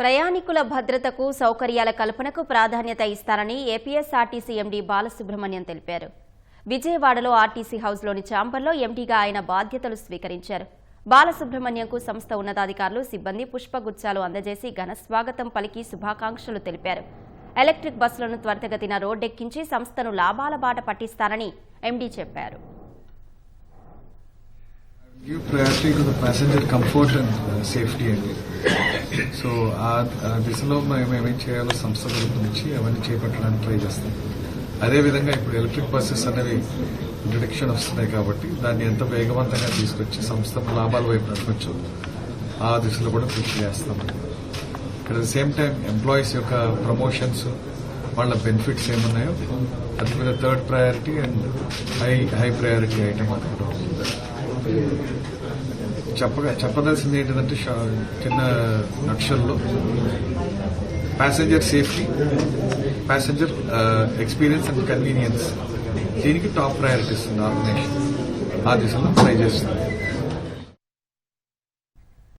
ప్రయాణికుల భద్రతకు సౌకర్యాల కల్పనకు ప్రాధాన్యత ఇస్తారని ఏపీఎస్ఆర్టీసీ ఎండీ బాలసుబ్రహ్మణ్యం తెలిపారు. విజయవాడలో ఆర్టీసీ హౌస్లోని ఛాంబర్లో ఎండీగా ఆయన బాధ్యతలు స్వీకరించారు. బాలసుబ్రహ్మణ్యంకు సంస్థ ఉన్నతాధికారులు, సిబ్బంది పుష్పగుచ్చాలు అందజేసి ఘన స్వాగతం పలికి శుభాకాంక్షలు తెలిపారు. ఎలక్ట్రిక్ బస్సులను త్వరితగతిన రోడ్డెక్కించి సంస్థను లాభాల బాట పట్టిస్తారని ఎండీ చెప్పారు. Give priority to the passenger comfort and safety అండి. సో ఆ దిశలో మేము ఏమేం చేయాలో సంస్థ తరపు నుంచి అవన్నీ చేపట్టడానికి ట్రై చేస్తాం. అదేవిధంగా ఇప్పుడు ఎలక్ట్రిక్ బస్సెస్ అనేవి ఇంట్రడక్షన్ వస్తున్నాయి కాబట్టి దాన్ని ఎంత వేగవంతంగా తీసుకొచ్చి సంస్థ లాభాల వైపు నడవచ్చు ఆ దిశలో కూడా కృషి చేస్తాం. ఇక్కడ సేమ్ టైం ఎంప్లాయీస్ యొక్క ప్రమోషన్స్, వాళ్ళ బెనిఫిట్స్ ఏమున్నాయో అది మీద third priority and high priority item అనుకుంటాం. చెప్పదలసింది ఏంటంటే చిన్న నక్షల్లో passenger safety, passenger experience and convenience, దీనికి టాప్ ప్రయారిటీ ఇస్తుంది ఆర్గనైజేషన్. ఆ దిశలో ట్రై చేస్తుంది.